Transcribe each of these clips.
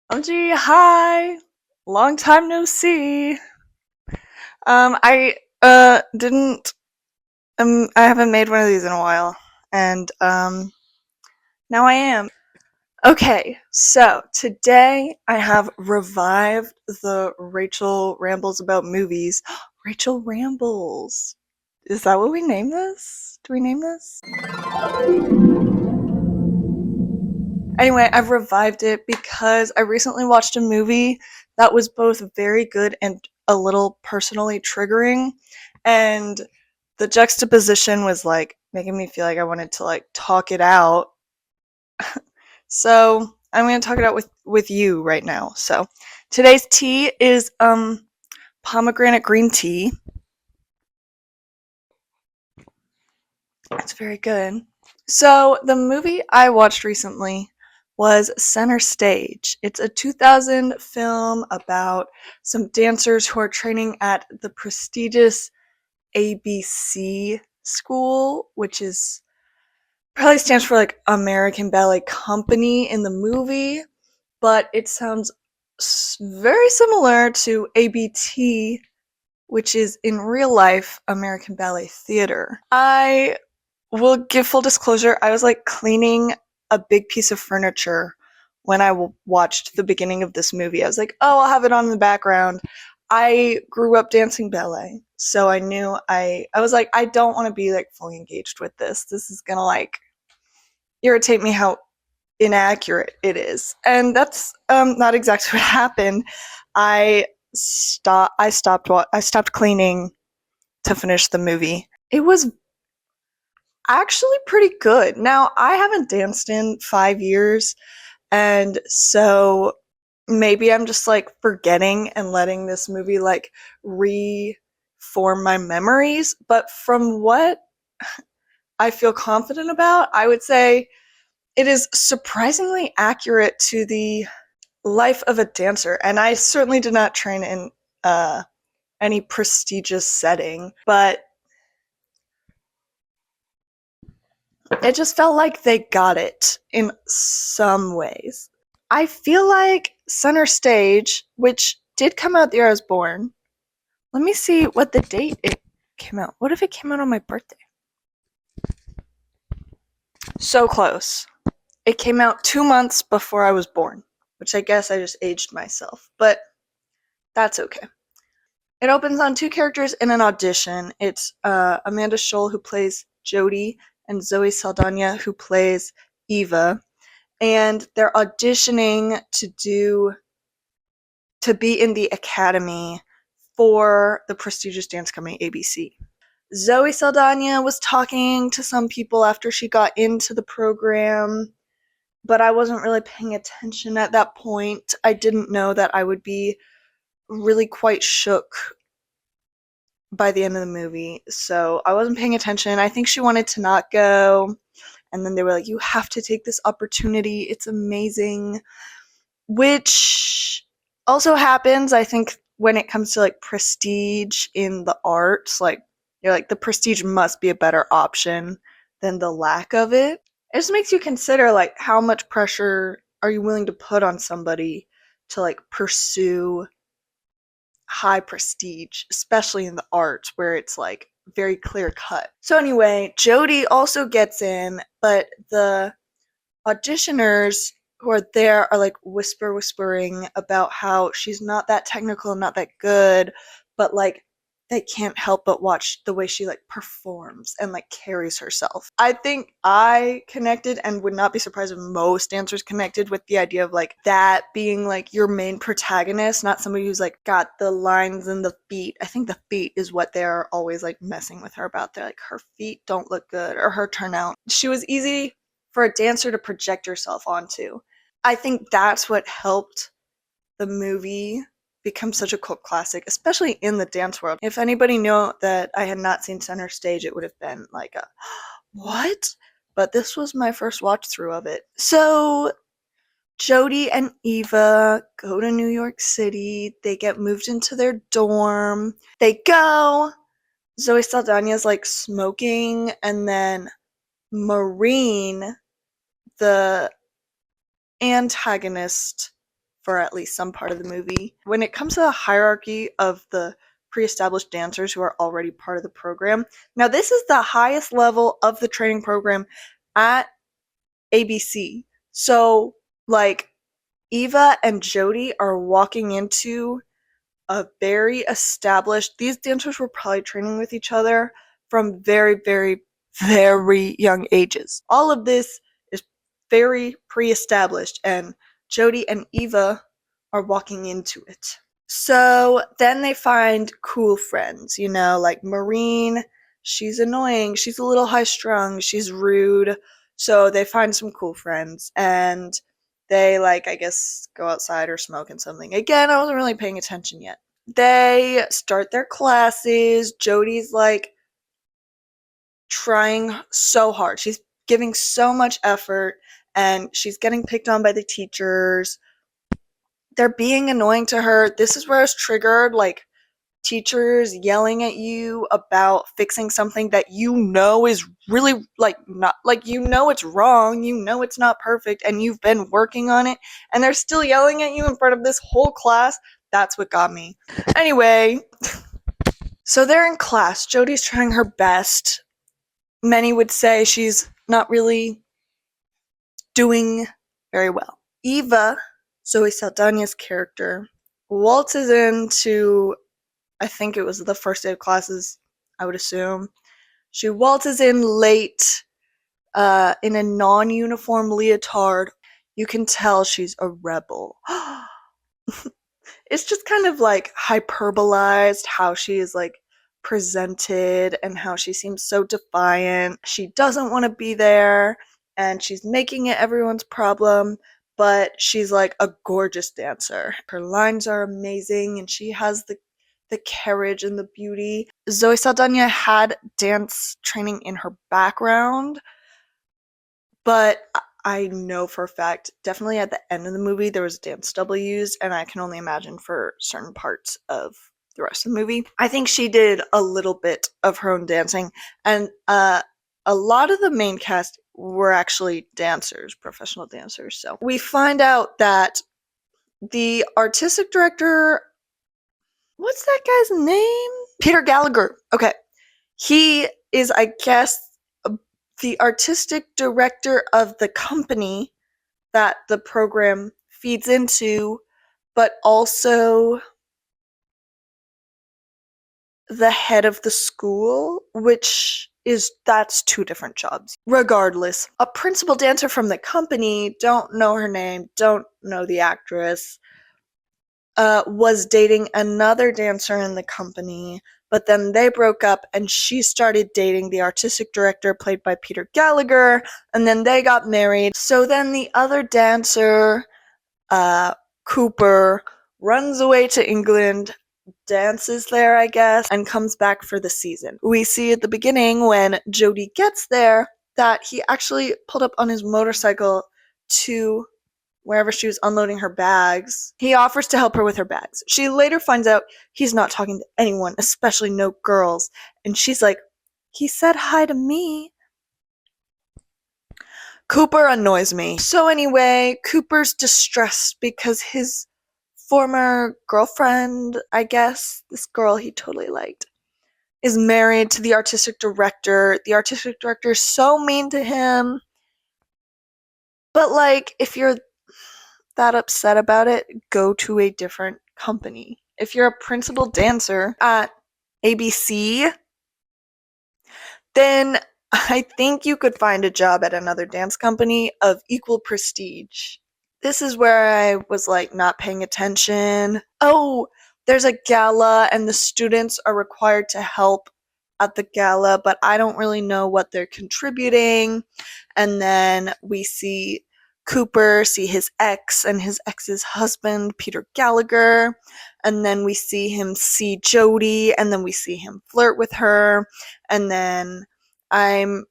OMG, hi! Long time no see. I didn't I haven't made one of these in a while, and now I am. Okay, so today I have revived the Rachel Rambles about movies. Rachel Rambles. Is that what we name this? Do we name this? Anyway, I've revived it because I recently watched a movie that was both very good and a little personally triggering. And the juxtaposition was like making me feel like I wanted to like talk it out. So I'm gonna talk it out with you right now. So today's tea is pomegranate green tea. It's very good. So, the movie I watched recently was Center Stage. It's a 2000 film about some dancers who are training at the prestigious ABC school, which is probably stands for like American Ballet Company in the movie, but it sounds very similar to ABT, which is in real life American Ballet Theater. I will give full disclosure, I was like cleaning a big piece of furniture when I watched the beginning of this movie. I was like, oh, I'll have it on in the background. I grew up dancing ballet, so I knew I was like, I don't want to be like fully engaged with this. This is gonna like irritate me how inaccurate it is. And that's not exactly what happened. I stopped cleaning to finish the movie. It was actually pretty good. Now, I haven't danced in 5 years, and so maybe I'm just like forgetting and letting this movie like reform my memories, but from what I feel confident about, I would say it is surprisingly accurate to the life of a dancer. And I certainly did not train in any prestigious setting, but it just felt like they got it in some ways. I feel like Center Stage, which did come out the year I was born. Let me see what the date it came out. What if it came out on my birthday? So close. It came out 2 months before I was born, which I guess I just aged myself, but that's okay. It opens on two characters in an audition. It's Amanda Scholl, who plays Jodie, and Zoe Saldana, who plays Eva. And they're auditioning to be in the academy for the prestigious dance company ABC. Zoe Saldana was talking to some people after she got into the program, but I wasn't really paying attention at that point. I didn't know that I would be really quite shook by the end of the movie, so I wasn't paying attention. I think she wanted to not go, and then they were like, you have to take this opportunity, it's amazing, which also happens, I think, when it comes to like prestige in the arts. Like, you're like, the prestige must be a better option than the lack of it. It just makes you consider like how much pressure are you willing to put on somebody to like pursue high prestige, especially in the arts where it's like very clear cut. So anyway, Jodie also gets in, but the auditioners who are there are like whispering about how she's not that technical, not that good, but like they can't help but watch the way she like performs and like carries herself. I think I connected, and would not be surprised if most dancers connected with the idea of like that being like your main protagonist, not somebody who's like got the lines and the feet. I think the feet is what they're always like messing with her about. They're like, her feet don't look good, or her turnout. She was easy for a dancer to project herself onto. I think that's what helped the movie become such a cult classic, especially in the dance world. If anybody knew that I had not seen Center Stage, it would have been like a, what? But this was my first watch through of it. So Jodie and Eva go to New York City. They get moved into their dorm. They go. Zoe Saldana's like smoking, and then Maureen, the antagonist for at least some part of the movie. When it comes to the hierarchy of the pre-established dancers who are already part of the program, now this is the highest level of the training program at ABC. So, like, Eva and Jody are walking into a very established, these dancers were probably training with each other from very, very, very young ages. All of this is very pre-established, and Jody and Eva are walking into it. So then they find cool friends, like Maureen. She's annoying. She's a little high strung. She's rude. So they find some cool friends and they, I guess, go outside or smoke and something. Again, I wasn't really paying attention yet. They start their classes. Jody's trying so hard. She's giving so much effort and she's getting picked on by the teachers. They're being annoying to her. This is where it's triggered, teachers yelling at you about fixing something that is really not it's wrong, it's not perfect, and you've been working on it, and they're still yelling at you in front of this whole class. That's what got me. Anyway, so they're in class. Jody's trying her best. Many would say she's not really doing very well. Eva, Zoe Saldana's character, waltzes into, I think it was the first day of classes, I would assume. She waltzes in late in a non-uniform leotard. You can tell she's a rebel. It's just kind of hyperbolized how she is presented and how she seems so defiant. She doesn't want to be there and she's making it everyone's problem, but she's a gorgeous dancer. Her lines are amazing and she has the carriage and the beauty. Zoe Saldana had dance training in her background, but I know for a fact, definitely at the end of the movie, there was a dance double used, and I can only imagine for certain parts of the rest of the movie. I think she did a little bit of her own dancing, and a lot of the main cast were actually dancers, professional dancers. So we find out that the artistic director, what's that guy's name? Peter Gallagher. Okay. He is, I guess, the artistic director of the company that the program feeds into, but also the head of the school, that's two different jobs. Regardless, a principal dancer from the company, don't know her name, don't know the actress, was dating another dancer in the company, but then they broke up and she started dating the artistic director played by Peter Gallagher, and then they got married. So then the other dancer, Cooper, runs away to England, dances there, I guess, and comes back for the season. We see at the beginning when Jody gets there that he actually pulled up on his motorcycle to wherever she was unloading her bags. He offers to help her with her bags. She later finds out he's not talking to anyone, especially no girls. And she's like, he said hi to me. Cooper annoys me. So anyway, Cooper's distressed because his former girlfriend, I guess, this girl he totally liked, is married to the artistic director. The artistic director is so mean to him. But if you're that upset about it, go to a different company. If you're a principal dancer at ABC, then I think you could find a job at another dance company of equal prestige. This is where I was not paying attention. Oh, there's a gala and the students are required to help at the gala, but I don't really know what they're contributing. And then we see Cooper see his ex and his ex's husband, Peter Gallagher, and then we see him see Jody, and then we see him flirt with her, and then I'm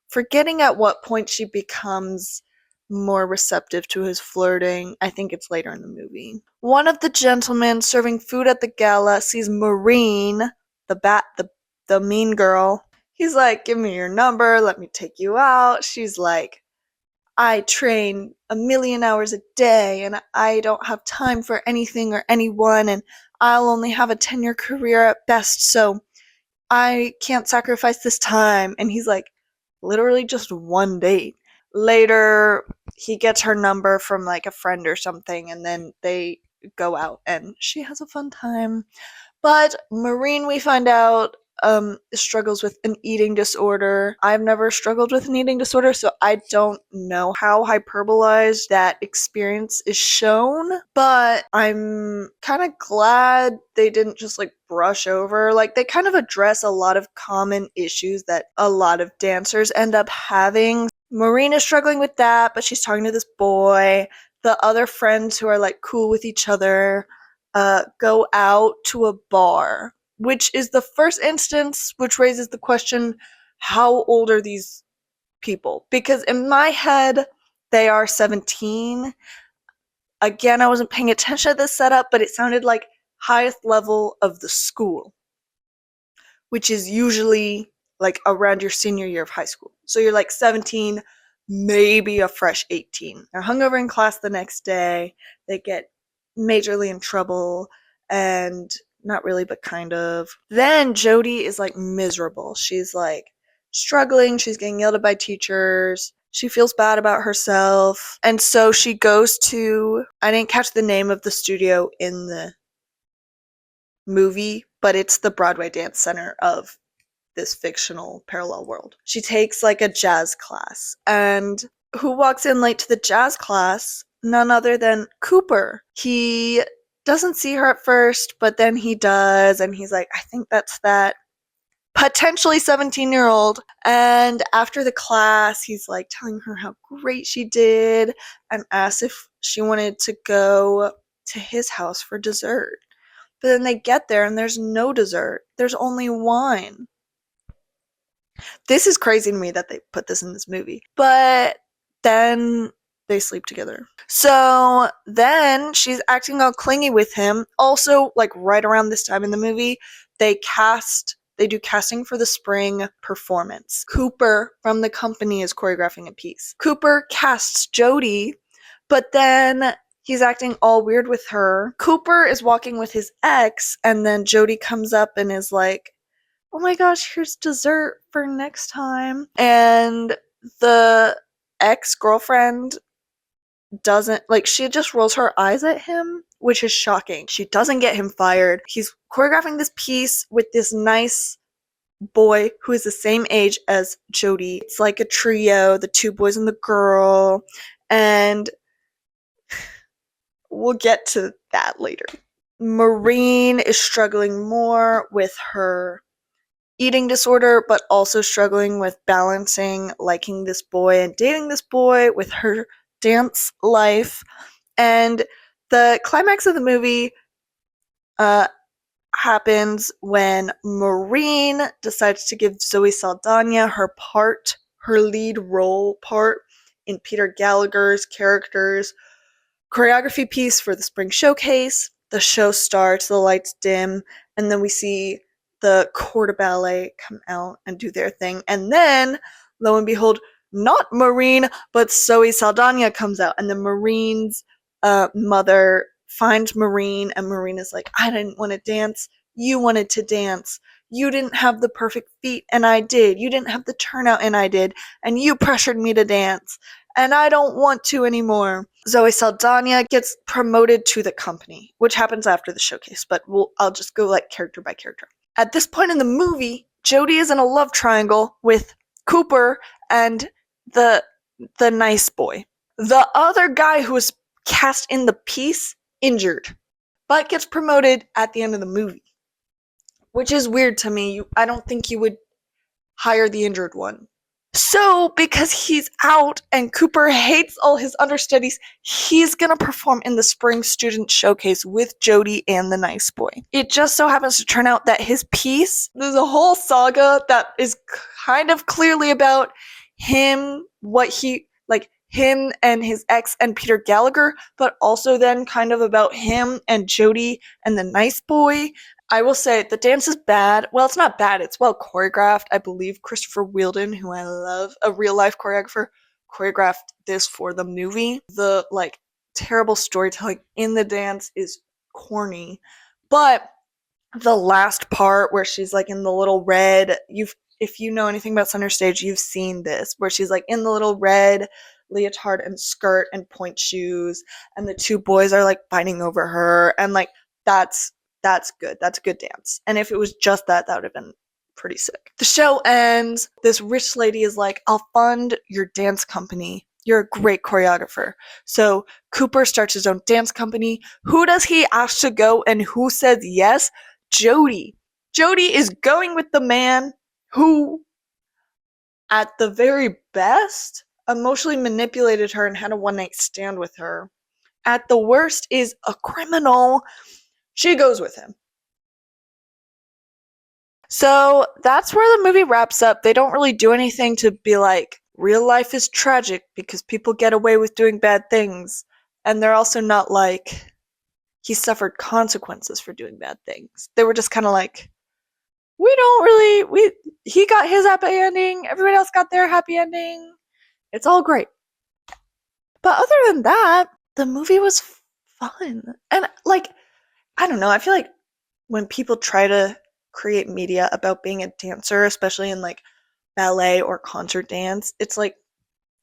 forgetting at what point she becomes more receptive to his flirting. I think it's later in the movie. One of the gentlemen serving food at the gala sees Maureen, the mean girl. He's like, give me your number, let me take you out. She's like, I train a million hours a day and I don't have time for anything or anyone, and I'll only have a 10-year career at best, so I can't sacrifice this time. And he's like, literally just one date. Later, he gets her number from like a friend or something, and then they go out and she has a fun time. But Maureen, we find out, struggles with an eating disorder. I've never struggled with an eating disorder, so I don't know how hyperbolized that experience is shown, but I'm kind of glad they didn't just like brush over. Like, they kind of address a lot of common issues that a lot of dancers end up having. Maureen is struggling with that, but she's talking to this boy. The other friends who are like cool with each other go out to a bar, which is the first instance which raises the question, how old are these people? Because in my head, they are 17. Again, I wasn't paying attention to this setup, but it sounded like highest level of the school, which is usually like around your senior year of high school. So you're like 17, maybe a fresh 18. They're hungover in class the next day. They get majorly in trouble, and not really, but kind of. Then Jody is like miserable. She's like struggling. She's getting yelled at by teachers. She feels bad about herself. And so she goes to, I didn't catch the name of the studio in the movie, but it's the Broadway Dance Center of this fictional parallel world. She takes like a jazz class, and who walks in late to the jazz class? None other than Cooper. He doesn't see her at first, but then he does, and he's like, I think that's that potentially 17-year-old. And after the class, he's like telling her how great she did and asks if she wanted to go to his house for dessert. But then they get there and there's no dessert. There's only wine. This is crazy to me that they put this in this movie. But then they sleep together. So then she's acting all clingy with him. Also, like right around this time in the movie, they do casting for the spring performance. Cooper from the company is choreographing a piece. Cooper casts Jody, but then he's acting all weird with her. Cooper is walking with his ex, and then Jody comes up and is like, oh my gosh, here's dessert for next time. And the ex-girlfriend doesn't, like, she just rolls her eyes at him, which is shocking. She doesn't get him fired. He's choreographing this piece with this nice boy who is the same age as Jody. It's like a trio, the two boys and the girl, and we'll get to that later. Maureen is struggling more with her eating disorder, but also struggling with balancing liking this boy and dating this boy with her dance life. And the climax of the movie happens when Maureen decides to give Zoe Saldana her lead role part in Peter Gallagher's character's choreography piece for the spring showcase. The show starts, the lights dim, and then we see the corps de ballet come out and do their thing. And then, lo and behold, not Maureen, but Zoe Saldana comes out. And then Maureen's mother finds Maureen, and Maureen is like, I didn't want to dance. You wanted to dance. You didn't have the perfect feet, and I did. You didn't have the turnout, and I did. And you pressured me to dance. And I don't want to anymore. Zoe Saldana gets promoted to the company, which happens after the showcase, but I'll just go like character by character. At this point in the movie, Jody is in a love triangle with Cooper and the nice boy. The other guy who was cast in the piece, injured, but gets promoted at the end of the movie, which is weird to me. I don't think you would hire the injured one. So, because he's out and Cooper hates all his understudies, he's gonna perform in the spring student showcase with Jody and the nice boy. It just so happens to turn out that his piece, there's a whole saga that is kind of clearly about him, him and his ex and Peter Gallagher, but also then kind of about him and Jody and the nice boy. I will say the dance is bad. Well, it's not bad. It's well choreographed. I believe Christopher Wheeldon, who I love, a real life choreographer, choreographed this for the movie. The like terrible storytelling in the dance is corny, but the last part where she's like in the little red, you've if you know anything about center stage, you've seen this where she's like in the little red leotard and skirt and point shoes, and the two boys are like fighting over her, and like that's that's good. That's a good dance. And if it was just that, that would have been pretty sick. The show ends. This rich lady is like, I'll fund your dance company. You're a great choreographer. So Cooper starts his own dance company. Who does he ask to go and who says yes? Jody. Jody is going with the man who, at the very best, emotionally manipulated her and had a one night stand with her. At the worst, is a criminal. She goes with him. So that's where the movie wraps up. They don't really do anything to be like, real life is tragic because people get away with doing bad things. And they're also not like, he suffered consequences for doing bad things. They were just kind of like, we don't really, he got his happy ending, everybody else got their happy ending. It's all great. But other than that, the movie was fun. And like, I don't know, I feel like when people try to create media about being a dancer, especially in like ballet or concert dance, it's like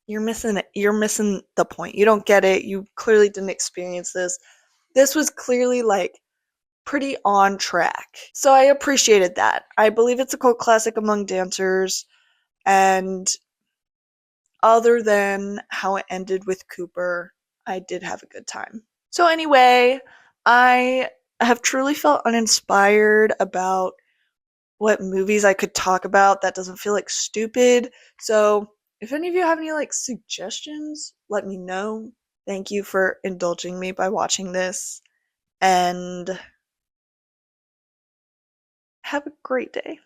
you're missing it. You're missing the point. You don't get it. You clearly didn't experience this. This was clearly like pretty on track. So I appreciated that. I believe it's a cult classic among dancers, and other than how it ended with Cooper, I did have a good time. So anyway, I have truly felt uninspired about what movies I could talk about that doesn't feel like stupid. So if any of you have any like suggestions, let me know. Thank you for indulging me by watching this, and have a great day.